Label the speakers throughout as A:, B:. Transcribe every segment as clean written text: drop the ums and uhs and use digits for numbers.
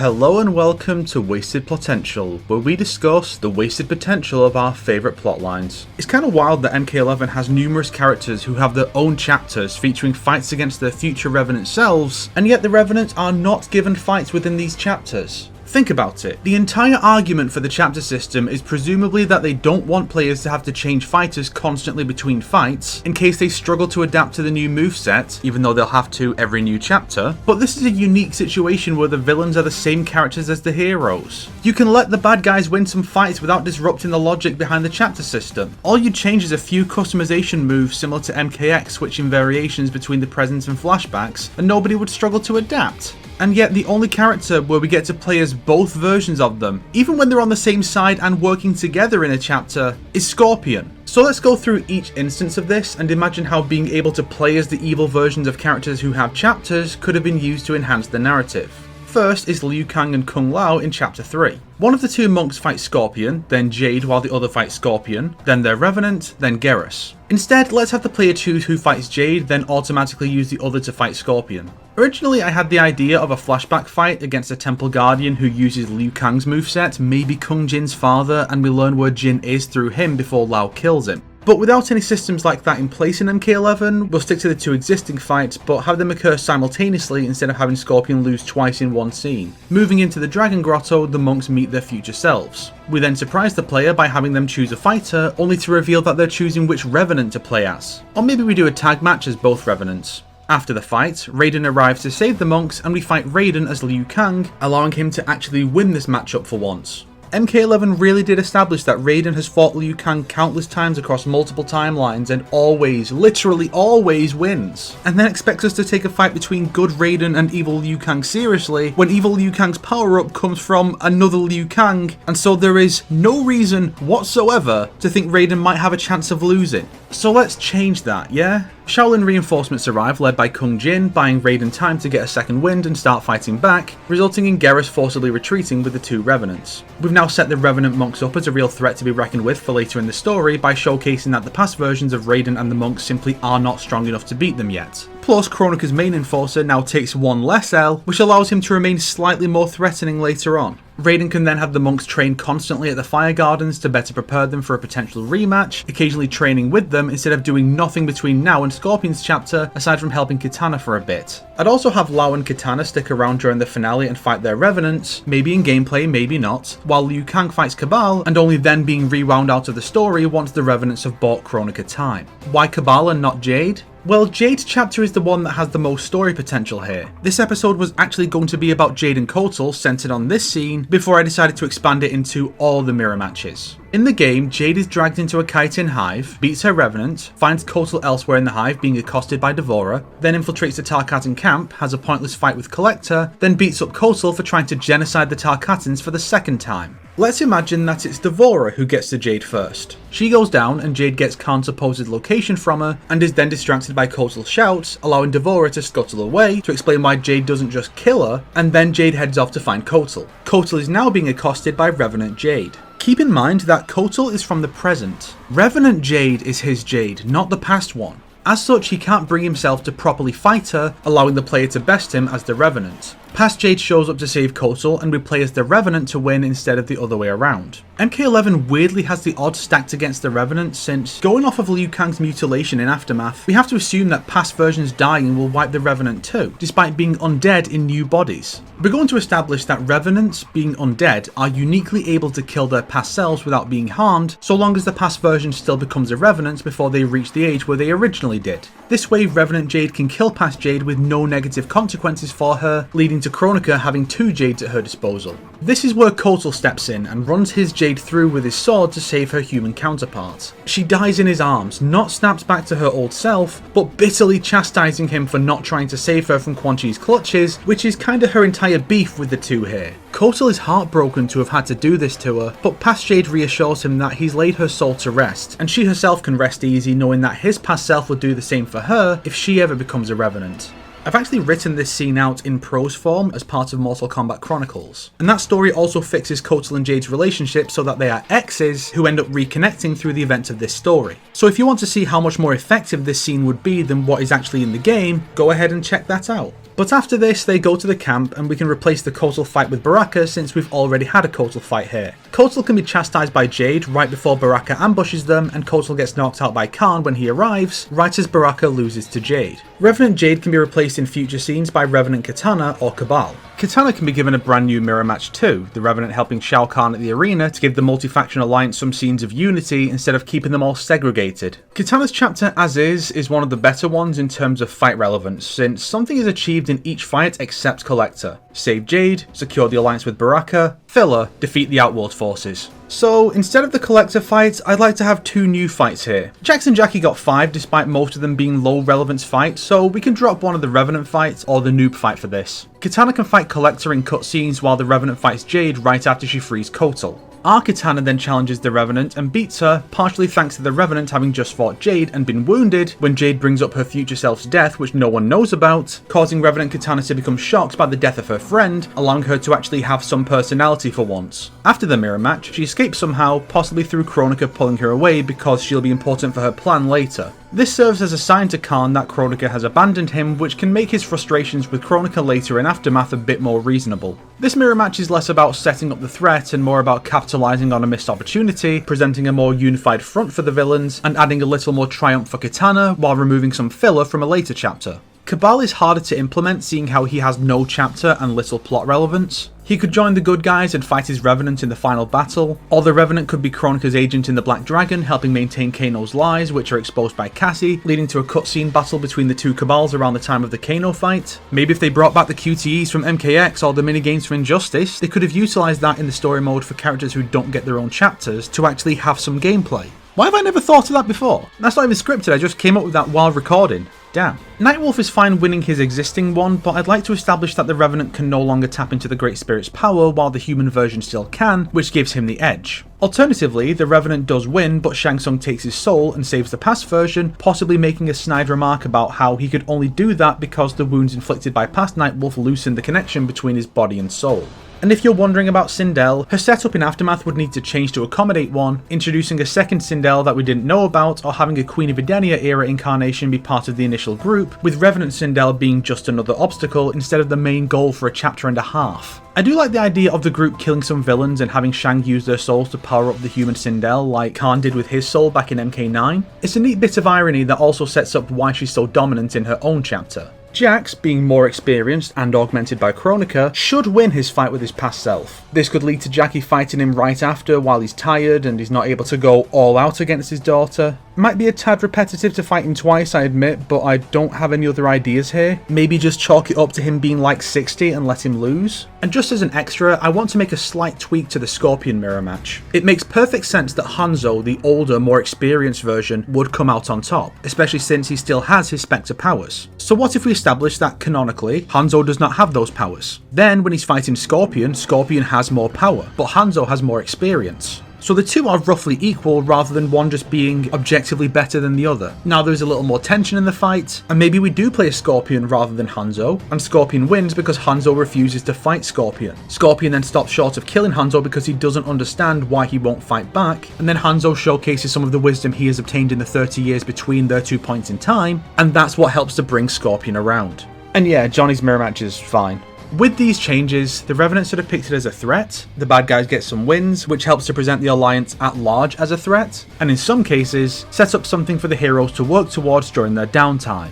A: Hello and welcome to Wasted Plotential, where we discuss the wasted potential of our favourite plotlines. It's kind of wild that MK11 has numerous characters who have their own chapters featuring fights against their future revenant selves, and yet the revenants are not given fights within these chapters. Think about it. The entire argument for the chapter system is presumably that they don't want players to have to change fighters constantly between fights in case they struggle to adapt to the new moveset, even though they'll have to every new chapter. But this is a unique situation where the villains are the same characters as the heroes. You can let the bad guys win some fights without disrupting the logic behind the chapter system. All you change is a few customization moves similar to MKX, switching variations between the presents and flashbacks, and nobody would struggle to adapt. And yet the only character where we get to play as both versions of them, even when they're on the same side and working together in a chapter, is Scorpion. So let's go through each instance of this and imagine how being able to play as the evil versions of characters who have chapters could have been used to enhance the narrative. First is Liu Kang and Kung Lao in Chapter 3. One of the two monks fights Scorpion, then Jade while the other fights Scorpion, then their Revenant, then Geras. Instead, let's have the player choose who fights Jade, then automatically use the other to fight Scorpion. Originally, I had the idea of a flashback fight against a Temple Guardian who uses Liu Kang's moveset, maybe Kung Jin's father, and we learn where Jin is through him before Lao kills him. But without any systems like that in place in MK11, we'll stick to the two existing fights, but have them occur simultaneously instead of having Scorpion lose twice in one scene. Moving into the Dragon Grotto, the monks meet their future selves. We then surprise the player by having them choose a fighter, only to reveal that they're choosing which Revenant to play as. Or maybe we do a tag match as both Revenants. After the fight, Raiden arrives to save the monks and we fight Raiden as Liu Kang, allowing him to actually win this matchup for once. MK11 really did establish that Raiden has fought Liu Kang countless times across multiple timelines and always, literally always wins. And then expects us to take a fight between good Raiden and evil Liu Kang seriously when evil Liu Kang's power up comes from another Liu Kang, and so there is no reason whatsoever to think Raiden might have a chance of losing. So let's change that, yeah? Shaolin reinforcements arrive led by Kung Jin, buying Raiden time to get a second wind and start fighting back, resulting in Geras forcibly retreating with the two Revenants. We've now set the Revenant monks up as a real threat to be reckoned with for later in the story by showcasing that the past versions of Raiden and the monks simply are not strong enough to beat them yet. Plus, Kronika's main enforcer now takes one less L, which allows him to remain slightly more threatening later on. Raiden can then have the monks train constantly at the Fire Gardens to better prepare them for a potential rematch, occasionally training with them instead of doing nothing between now and Scorpion's chapter aside from helping Kitana for a bit. I'd also have Lao and Kitana stick around during the finale and fight their Revenants, maybe in gameplay, maybe not, while Liu Kang fights Kabal and only then being rewound out of the story once the Revenants have bought Kronika time. Why Kabal and not Jade? Well, Jade's chapter is the one that has the most story potential here. This episode was actually going to be about Jade and Kotal, centered on this scene, before I decided to expand it into all the mirror matches. In the game, Jade is dragged into a chitin hive, beats her Revenant, finds Kotal elsewhere in the hive being accosted by Devourer, then infiltrates the Tarkatan camp, has a pointless fight with Collector, then beats up Kotal for trying to genocide the Tarkatans for the second time. Let's imagine that it's Devourer who gets to Jade first. She goes down and Jade gets Khan's supposed location from her and is then distracted by Kotal's shouts, allowing Devourer to scuttle away to explain why Jade doesn't just kill her, and then Jade heads off to find Kotal. Kotal is now being accosted by Revenant Jade. Keep in mind that Kotal is from the present. Revenant Jade is his Jade, not the past one. As such, he can't bring himself to properly fight her, allowing the player to best him as the Revenant. Past Jade shows up to save Kotal and we play as the Revenant to win instead of the other way around. MK11 weirdly has the odds stacked against the Revenant since, going off of Liu Kang's mutilation in Aftermath, we have to assume that past versions dying will wipe the Revenant too, despite being undead in new bodies. We're going to establish that Revenants, being undead, are uniquely able to kill their past selves without being harmed, so long as the past version still becomes a Revenant before they reach the age where they originally did. This way, Revenant Jade can kill past Jade with no negative consequences for her, leading to Kronika having two Jades at her disposal. This is where Kotal steps in and runs his Jade through with his sword to save her human counterpart. She dies in his arms, not snapped back to her old self, but bitterly chastising him for not trying to save her from Quan Chi's clutches, which is kinda her entire beef with the two here. Kotal is heartbroken to have had to do this to her, but past Jade reassures him that he's laid her soul to rest, and she herself can rest easy knowing that his past self would do the same for her if she ever becomes a Revenant. I've actually written this scene out in prose form as part of Mortal Kombat Chronicles, and that story also fixes Kotal and Jade's relationship so that they are exes who end up reconnecting through the events of this story. So if you want to see how much more effective this scene would be than what is actually in the game, go ahead and check that out. But after this, they go to the camp and we can replace the Kotal fight with Baraka since we've already had a Kotal fight here. Kotal can be chastised by Jade right before Baraka ambushes them, and Kotal gets knocked out by Khan when he arrives, right as Baraka loses to Jade. Revenant Jade can be replaced in future scenes by Revenant Kitana or Cabal. Kitana can be given a brand new mirror match too, the Revenant helping Shao Kahn at the arena to give the multi-faction alliance some scenes of unity instead of keeping them all segregated. Kitana's chapter as is one of the better ones in terms of fight relevance, since something is achieved in each fight except Collector. Save Jade, secure the alliance with Baraka, filler, defeat the Outworld forces. So instead of the Collector fight, I'd like to have 2 new fights here. Jax and Jackie got 5 despite most of them being low relevance fights, so we can drop one of the Revenant fights or the noob fight for this. Kitana can fight Collector in cutscenes while the Revenant fights Jade right after she frees Kotal. Our Kitana then challenges the Revenant and beats her, partially thanks to the Revenant having just fought Jade and been wounded when Jade brings up her future self's death, which no one knows about, causing Revenant Kitana to become shocked by the death of her friend, allowing her to actually have some personality for once. After the mirror match, she escapes somehow, possibly through Kronika pulling her away because she'll be important for her plan later. This serves as a sign to Khan that Kronika has abandoned him, which can make his frustrations with Kronika later in Aftermath a bit more reasonable. This mirror match is less about setting up the threat and more about capitalising on a missed opportunity, presenting a more unified front for the villains, and adding a little more triumph for Kitana while removing some filler from a later chapter. Cabal is harder to implement seeing how he has no chapter and little plot relevance. He could join the good guys and fight his Revenant in the final battle, or the Revenant could be Kronika's agent in the Black Dragon, helping maintain Kano's lies, which are exposed by Cassie, leading to a cutscene battle between the 2 Cabals around the time of the Kano fight. Maybe if they brought back the QTEs from MKX or the minigames from Injustice, they could have utilised that in the story mode for characters who don't get their own chapters to actually have some gameplay. Why have I never thought of that before? That's not even scripted, I just came up with that while recording. Damn. Nightwolf is fine winning his existing one, but I'd like to establish that the Revenant can no longer tap into the Great Spirit's power while the human version still can, which gives him the edge. Alternatively, the Revenant does win, but Shang Tsung takes his soul and saves the past version, possibly making a snide remark about how he could only do that because the wounds inflicted by past Nightwolf loosened the connection between his body and soul. And if you're wondering about Sindel, her setup in Aftermath would need to change to accommodate one, introducing a second Sindel that we didn't know about, or having a Queen of Edenia era incarnation be part of the initial group, with Revenant Sindel being just another obstacle instead of the main goal for a chapter and a half. I do like the idea of the group killing some villains and having Shang use their souls to power up the human Sindel like Khan did with his soul back in MK9. It's a neat bit of irony that also sets up why she's so dominant in her own chapter. Jax, being more experienced and augmented by Kronika, should win his fight with his past self. This could lead to Jackie fighting him right after while he's tired and he's not able to go all out against his daughter. Might be a tad repetitive to fight him twice, I admit, but I don't have any other ideas here. Maybe just chalk it up to him being like 60 and let him lose. And just as an extra, I want to make a slight tweak to the Scorpion mirror match. It makes perfect sense that Hanzo, the older, more experienced version, would come out on top, especially since he still has his Spectre powers. So what if we establish that canonically, Hanzo does not have those powers? Then when he's fighting Scorpion, Scorpion has more power, but Hanzo has more experience. So the two are roughly equal rather than one just being objectively better than the other. Now there's a little more tension in the fight, and maybe we do play Scorpion rather than Hanzo, and Scorpion wins because Hanzo refuses to fight Scorpion. Scorpion then stops short of killing Hanzo because he doesn't understand why he won't fight back, and then Hanzo showcases some of the wisdom he has obtained in the 30 years between their 2 points in time, and that's what helps to bring Scorpion around. And yeah, Johnny's mirror match is fine. With these changes, the Revenants are depicted as a threat, the bad guys get some wins, which helps to present the Alliance at large as a threat, and in some cases, set up something for the heroes to work towards during their downtime.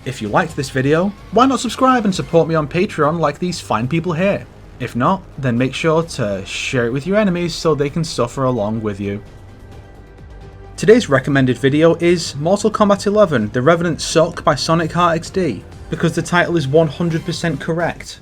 A: If you liked this video, why not subscribe and support me on Patreon like these fine people here? If not, then make sure to share it with your enemies so they can suffer along with you. Today's recommended video is Mortal Kombat 11 The Revenants Suck by Sonic Heart XD, because the title is 100% correct.